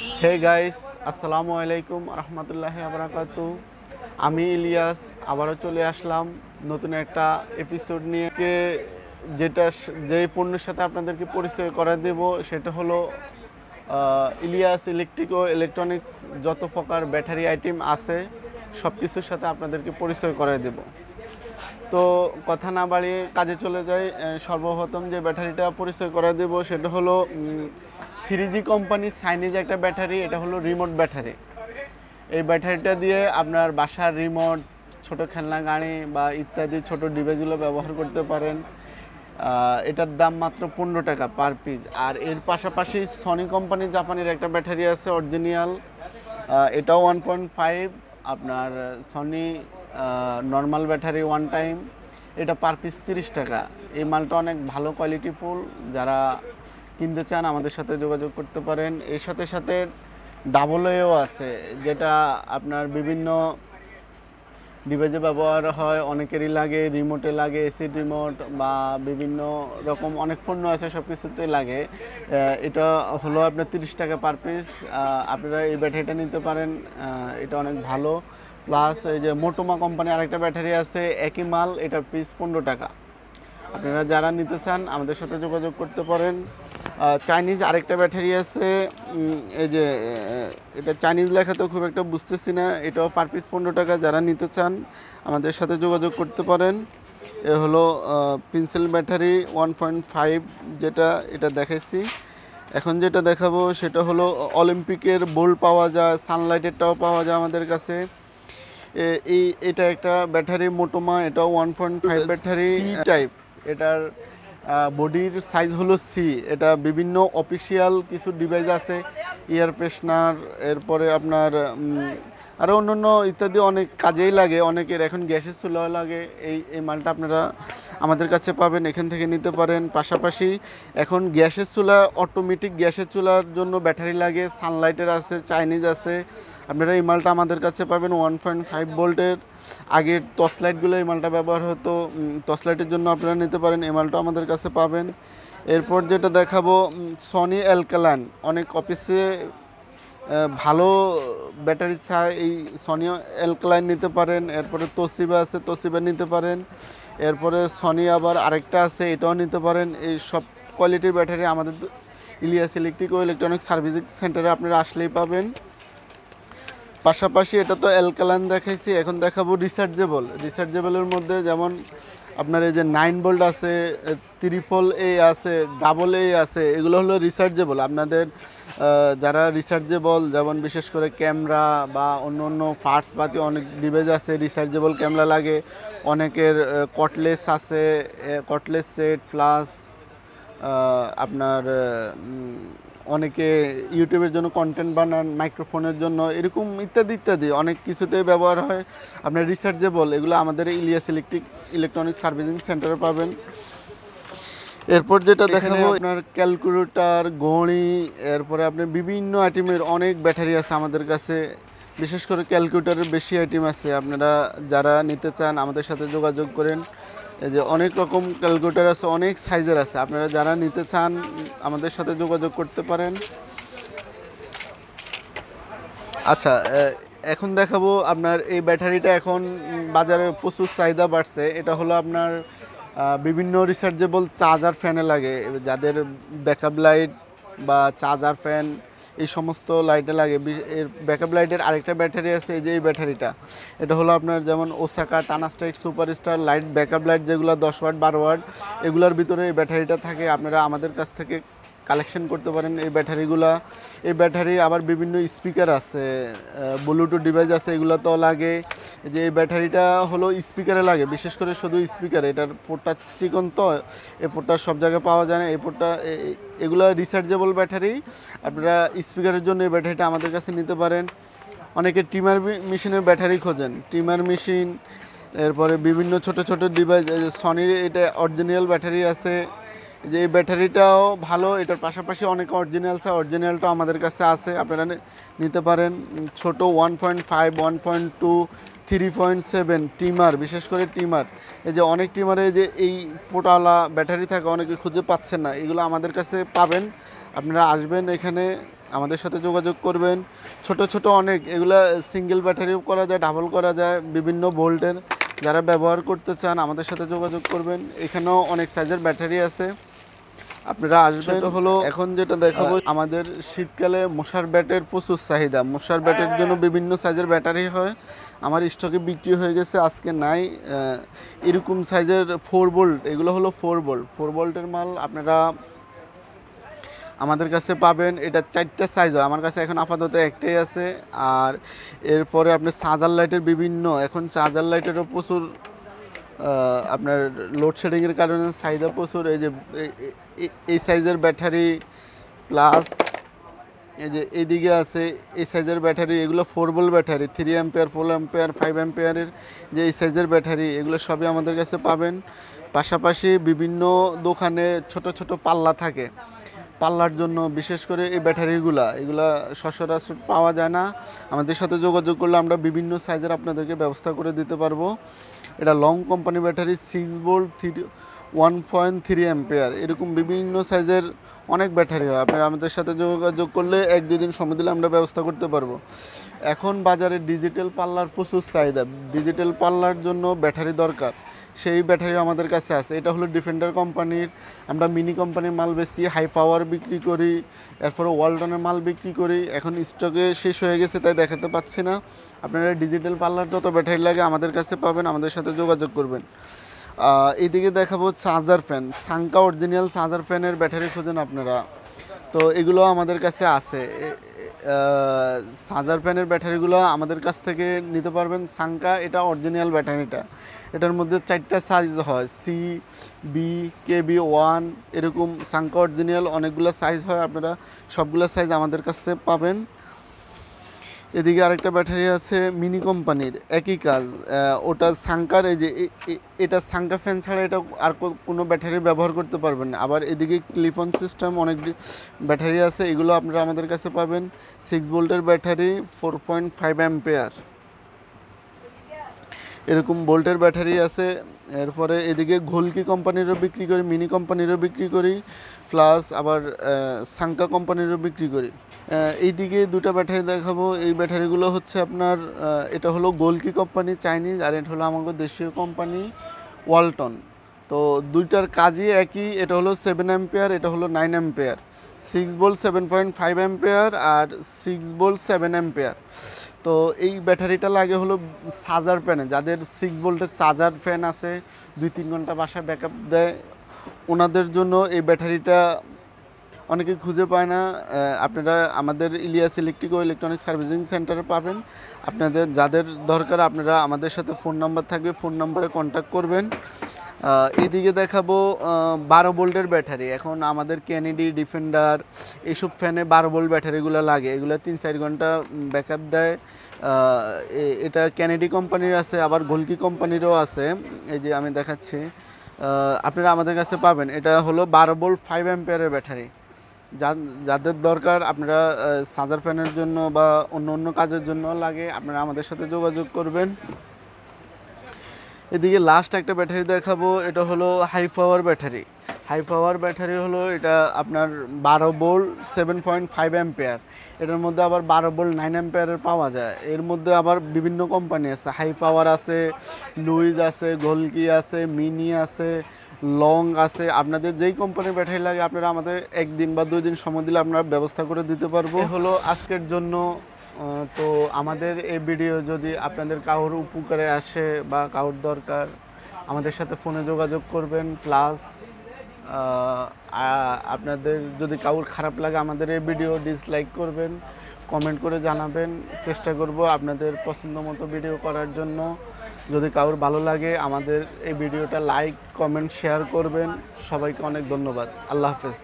Hey guys, আসসালামু আলাইকুম রহমতুল্লাহি আবরাকাতু। আমি ইলিয়াস আবারও চলে আসলাম নতুন একটা এপিসোড নিয়ে। যে পণ্যের সাথে আপনাদেরকে পরিচয় করে দেব সেটা হলো ইলিয়াস ইলেকট্রিক ও ইলেকট্রনিক্স। যত প্রকার ব্যাটারি আইটেম আছে সব কিছুর সাথে আপনাদেরকে পরিচয় করে দেব। তো কথা না বাড়িয়ে কাজে চলে যাই। সর্বপ্রথম যে ব্যাটারিটা পরিচয় করে দেব সেটা হলো 3G কোম্পানির চাইনিজ একটা ব্যাটারি। এটা হলো রিমোট ব্যাটারি। এই ব্যাটারিটা দিয়ে আপনার বাসার রিমোট, ছোট খেলনা গাড়ি বা ইত্যাদি ছোট ডিভাইসগুলো ব্যবহার করতে পারেন। এটার দাম মাত্র 15 টাকা পার পিস। আর এর পাশাপাশি সনি কোম্পানির জাপানের একটা ব্যাটারি আছে অরিজিনাল, এটাও 1.5 আপনার Sony normal battery one time. এটা পার পিস 30 টাকা। এই মালটা অনেক ভালো কোয়ালিটিফুল। যারা কিনতে চান আমাদের সাথে যোগাযোগ করতে পারেন। এর সাথে সাথে ডাবল এও আছে, যেটা আপনার বিভিন্ন ডিভাইসে ব্যবহার হয়, অনেকেরই লাগে, রিমোটে লাগে, এসি রিমোট বা বিভিন্ন রকম অনেক পণ্য আছে, সব কিছুতে লাগে। এটা হলো আপনার 30 টাকা পার পিস। আপনারা এই ব্যাটারিটা নিতে পারেন, এটা অনেক ভালো। প্লাস এই যে মোটোমা কোম্পানির আরেকটা ব্যাটারি আছে, একই মাল, এটার পিস 15 টাকা। আপনারা যারা নিতে চান আমাদের সাথে যোগাযোগ করতে পারেন। চাইনিজ আরেকটা ব্যাটারি আছে, এই যে এটা চাইনিজ লেখা তো খুব একটা বুঝতেছি না, এটাও পার পিস 15 টাকা। যারা নিতে চান আমাদের সাথে যোগাযোগ করতে পারেন। এ হলো পেন্সিল ব্যাটারি 1.5, এটা দেখাইছি। এখন যেটা দেখাবো সেটা হলো অলিম্পিকের বোল্ট পাওয়া যায়, সানলাইটেরটাও পাওয়া যায় আমাদের কাছে। এটা একটা ব্যাটারি মোটোমা, এটাও 1.5 ব্যাটারি টাইপ। এটার বডির সাইজ হলো সি। এটা বিভিন্ন অফিসিয়াল কিছু ডিভাইস আছে, এয়ার ফ্রেশনার, এরপরে আপনার আরও অন্যান্য ইত্যাদি অনেক কাজেই লাগে। অনেকের এখন গ্যাসের চুলাও লাগে। এই মালটা আপনারা আমাদের কাছে পাবেন, এখান থেকে নিতে পারেন। পাশাপাশি এখন গ্যাসের চুলা, অটোমেটিক গ্যাসের চুলার জন্য ব্যাটারি লাগে, সানলাইটের আছে, চাইনিজ আছে। আপনারা এই মালটা আমাদের কাছে পাবেন 1.5 ভোল্টের। আগের টর্চ লাইটগুলো এই মালটা ব্যবহার হতো, টর্চ লাইটের জন্য আপনারা নিতে পারেন, এই মালটা আমাদের কাছে পাবেন। এরপর যেটা দেখাবো সনি অ্যালকালাইন। অনেক অফিসে ভালো ব্যাটারি চাই, এই সনি অ্যালকালাইন নিতে পারেন। এরপরে তোশিবা আছে, তোশিবা নিতে পারেন। এরপরে সনি আবার আরেকটা আছে, এটাও নিতে পারেন। এই সব কোয়ালিটির ব্যাটারি আমাদের ইলিয়াস ইলেকট্রিক ও ইলেকট্রনিক সার্ভিসিং সেন্টারে আপনারা আসলেই পাবেন। পাশাপাশি এটা তো অ্যালকালাইন দেখাইছি, এখন দেখাবো রিচার্জেবলের মধ্যে যেমন আপনার এই যে 9 ভোল্ট আছে, ট্রিপল এ আছে, ডাবল এ আছে। এগুলো হলো রিচার্জেবল। আপনাদের যারা রিচার্জেবল, যেমন বিশেষ করে ক্যামেরা বা অন্য অন্য পার্টস পাতি অনেক ডিভাইস আছে রিচার্জেবল ক্যামেরা লাগে। অনেকের কটলেস আছে, কটলেস সেট প্লাস আপনার অনেকে ইউটিউবের জন্য কন্টেন্ট বানান, মাইক্রোফোনের জন্য, এরকম ইত্যাদি ইত্যাদি অনেক কিছুতে ব্যবহার হয় আপনার রিচার্জেবল। এগুলো আমাদের ইলিয়াস ইলেকট্রনিক সার্ভিসিং সেন্টারে পাবেন। এরপর যেটা দেখাবো আপনার ক্যালকুলেটর, ঘড়ি, এরপরে আপনার বিভিন্ন আইটেমের অনেক ব্যাটারি আছে আমাদের কাছে। বিশেষ করে ক্যালকুলেটরের বেশি আইটেম আছে। আপনারা যারা নিতে চান আমাদের সাথে যোগাযোগ করেন। এই যে অনেক রকম ক্যালকুলেটর আছে, অনেক সাইজের আছে। আপনারা যারা নিতে চান আমাদের সাথে যোগাযোগ করতে পারেন। আচ্ছা, এখন দেখাবো আপনার এই ব্যাটারিটা। এখন বাজারে প্রচুর চাহিদা বাড়ছে। এটা হলো আপনার বিভিন্ন রিচার্জেবল চার্জার ফ্যানে লাগে, যাদের ব্যাকআপ লাইট বা চার্জার ফ্যান এই সমস্ত লাইটে লাগে। এর ব্যাকআপ লাইটের আরেকটা ব্যাটারি আছে, এই যে এই ব্যাটারিটা। এটা হলো আপনার যেমন ওসাকা, টানাস্টেক, সুপারস্টার লাইট, ব্যাকআপ লাইট যেগুলো 10 ওয়াট 12 ওয়াট, এগুলোর ভিতরে এই ব্যাটারিটা থাকে। আপনারা আমাদের কাছ থেকে কালেকশন করতে পারেন এই ব্যাটারিগুলা। এই ব্যাটারি আবার বিভিন্ন স্পিকার আছে, ব্লুটুথ ডিভাইস আছে, এগুলো তো লাগে। যে এই ব্যাটারিটা হলো স্পিকারে লাগে, বিশেষ করে শুধু স্পিকারে। এটার পোর্টটা চিকন, তো এই পোর্টটা সব জায়গায় পাওয়া যায় না। এই পোর্টটা, এগুলো রিচার্জেবল ব্যাটারি। আপনারা স্পিকারের জন্য এই ব্যাটারিটা আমাদের কাছে নিতে পারেন। অনেকে ট্রিমার মেশিনের ব্যাটারি খোঁজেন, ট্রিমার মেশিন, এরপরে বিভিন্ন ছোট ছোট ডিভাইস। সনির এটা অরিজিনাল ব্যাটারি আছে, যে এই ব্যাটারিটাও ভালো। এটার পাশাপাশি অনেক অরিজিনালটা আমাদের কাছে আছে, আপনারা নিতে পারেন। ছোট 1.5, 1.2, 3.7 টিমার, বিশেষ করে টিমার। এই যে অনেক টিমারে যে এই পোটালা ব্যাটারি থাকে, অনেকে খুঁজে পাচ্ছেন না, এগুলো আমাদের কাছে পাবেন। আপনারা আসবেন এখানে, আমাদের সাথে যোগাযোগ করবেন। ছোট ছোট অনেক এগুলা সিঙ্গেল ব্যাটারিও করা যায়, ডাবল করা যায়, বিভিন্ন ভোল্টের। যারা ব্যবহার করতে চান আমাদের সাথে যোগাযোগ করবেন। এখানেও অনেক সাইজের ব্যাটারি আছে, আপনারা আসবেন। এটা হলো এখন যেটা দেখাবো, আমাদের শীতকালে মশার ব্যাটের প্রচুর চাহিদা। মশার ব্যাটের জন্য বিভিন্ন সাইজের ব্যাটারি হয়, আমার স্টকে বিক্রি হয়ে গেছে, আজকে নাই। এরকম সাইজের 4 ভোল্ট, এগুলো হলো 4 ভোল্ট। 4 ভোল্টের মাল আপনারা আমাদের কাছে পাবেন। এটা 4টা সাইজ হয়, আমার কাছে এখন আপাতত একটাই আছে। আর এরপরে আপনি চার্জার লাইটের বিভিন্ন, এখন চার্জার লাইটেরও প্রচুর আপনার লোডশেডিংয়ের কারণে চাহিদা প্রচুর। এই যে এই সাইজের ব্যাটারি প্লাস এই যে এইদিকে আছে এই সাইজের ব্যাটারি, এগুলো 4 ভোল্ট ব্যাটারি, 3 অ্যাম্পিয়ার, 4 অ্যাম্পিয়ার, 5 অ্যাম্পিয়ারের যে এই সাইজের ব্যাটারি, এগুলো সবই আমাদের কাছে পাবেন। পাশাপাশি বিভিন্ন দোকানে ছোট ছোট পাল্লা থাকে, পাল্লার জন্য বিশেষ করে এই এগুলা সচরাচর পাওয়া যায় না। আমাদের সাথে যোগাযোগ করলে আমরা বিভিন্ন সাইজের আপনাদেরকে ব্যবস্থা করে দিতে পারবো। এটা long company battery, 6 volt, 1.3 ampere, এরকম বিভিন্ন সাইজের অনেক ব্যাটারি হয়। আপনারা আমাদের সাথে যোগাযোগ করলে 1-2 দিন সময় দিলে আমরা ব্যবস্থা করতে পারবো। এখন বাজারে ডিজিটাল পাল্লার প্রচুর চাহিদা, ডিজিটাল পাল্লার জন্য ব্যাটারি দরকার, সেই ব্যাটারি আমাদের কাছে আছে। এটা হলো ডিফেন্ডার কোম্পানির, আমরা মিনি কোম্পানির মাল বেশি, হাই পাওয়ার বিক্রি করি, এরপরে ওয়ালটনের মাল বিক্রি করি। এখন স্টকে শেষ হয়ে গেছে তাই দেখাতে পাচ্ছি না। আপনারা ডিজিটাল পাল্লার যত ব্যাটারি লাগে আমাদের কাছে পাবেন, আমাদের সাথে যোগাযোগ করবেন। এইদিকে দেখাবো চার্জার ফ্যান, সাংকা অরিজিনাল চার্জার ফ্যানের ব্যাটারি খোঁজেন আপনারা, তো এগুলো আমাদের কাছে আছে। চার্জার ফ্যানের ব্যাটারিগুলো আমাদের কাছ থেকে নিতে পারবেন। সাংকা এটা অরিজিনাল ব্যাটারিটা, এটার মধ্যে 4টা সাইজ হয়, সি, বি, কেবি 1, এরকম সাংকা অরিজিনাল অনেকগুলো সাইজ হয়, আপনারা সবগুলো সাইজ আমাদের কাছ থেকে পাবেন। এদিকে আরেকটা ব্যাটারি আছে মিনি কোম্পানির, একই কাজ, ওটা সাংকার, এই যে এটা সাংকা ফ্যান ছাড়া এটা আর কোনো ব্যাটারি ব্যবহার করতে পারবেন না। আবার এদিকে ক্লিপ-অন সিস্টেম অনেক ব্যাটারি আছে, এগুলো আপনারা আমাদের কাছে পাবেন। 6 ভোল্টের ব্যাটারি, 4.5 অ্যাম্পিয়ার, এরকম ভোল্টের ব্যাটারি আছে। এরপরে এদিকে ঘোলকি কোম্পানিরও বিক্রি করি, মিনি কোম্পানিরও বিক্রি করি, প্লাস আবার সাংকা কোম্পানিরও বিক্রি করি। এইদিকে দুটো ব্যাটারি দেখাবো, এই ব্যাটারিগুলো হচ্ছে আপনার, এটা হলো গোলকি কোম্পানি চাইনিজ, আর এটা হলো আমাদের দেশীয় কোম্পানি ওয়ালটন। তো দুইটার কাজই একই, এটা হলো 7 অ্যাম্পিয়ার, এটা হলো 9 অ্যাম্পিয়ার। 6 ভোল্ট 7.5 অ্যাম্পিয়ার আর 6 ভোল্ট 7 অ্যাম্পিয়ার। তো এই ব্যাটারিটা লাগে হলো চার্জার ফ্যানে, যাদের 6 ভোল্টের চার্জার ফ্যান আছে, 2-3 ঘন্টা বাসায় ব্যাকআপ দেয়, ওনাদের জন্য এই ব্যাটারিটা অনেকে খুঁজে পায় না। আপনারা আমাদের ইলিয়াস ইলেকট্রিক ও ইলেকট্রনিক সার্ভিসিং সেন্টারে পাবেন। আপনাদের যাদের দরকার আপনারা আমাদের সাথে ফোন নাম্বার থাকবে, ফোন নাম্বারে কন্ট্যাক্ট করবেন। এদিকে দেখাবো 12 ভোল্টের ব্যাটারি। এখন আমাদের কেনেডি, ডিফেন্ডার এইসব ফ্যানে 12 ভোল্ট ব্যাটারিগুলো লাগে, এগুলো 3-4 ঘন্টা ব্যাকআপ দেয়। এটা কেনেডি কোম্পানির আছে, আবার গোলকি কোম্পানিরও আছে, এই যে আমি দেখাচ্ছি, আপনারা আমাদের কাছে পাবেন। এটা হলো 12 ভোল্ট 5 অ্যাম্পিয়ারের ব্যাটারি। যাদের দরকার আপনারা চার্জার ফ্যানের জন্য বা অন্য অন্য কাজের জন্য লাগে, আপনারা আমাদের সাথে যোগাযোগ করবেন। এদিকে লাস্ট একটা ব্যাটারি দেখাবো, এটা হলো high power battery. High power battery হলো এটা আপনার 12 ভোল্ট 7.5 অ্যাম্পিয়ার, এটার মধ্যে আবার 12 ভোল্ট 9 অ্যাম্পিয়ারের পাওয়া যায়। এর মধ্যে আবার বিভিন্ন কোম্পানি আছে, হাই পাওয়ার আছে, লুইজ আছে, গোলকি আছে, মিনি আছে, লং আছে। আপনাদের যেই কোম্পানির ব্যাটারি লাগে আপনারা আমাদের 1 দিন বা 2 দিন সময় দিলে আমরা ব্যবস্থা করে দিতে পারবো। হলো আজকের জন্য। তো আমাদের এই ভিডিও যদি আপনাদের কারোর উপকারে আসে বা কারোর দরকার, আমাদের সাথে ফোনে যোগাযোগ করবেন। প্লাস আপনাদের যদি কারোর খারাপ লাগে আমাদের এই ভিডিও ডিসলাইক করবেন, কমেন্ট করে জানাবেন, চেষ্টা করব আপনাদের পছন্দ মতো ভিডিও করার জন্য। যদি কারোর ভালো লাগে আমাদের এই ভিডিওটা লাইক, কমেন্ট, শেয়ার করবেন। সবাইকে অনেক ধন্যবাদ। আল্লাহ হাফেজ।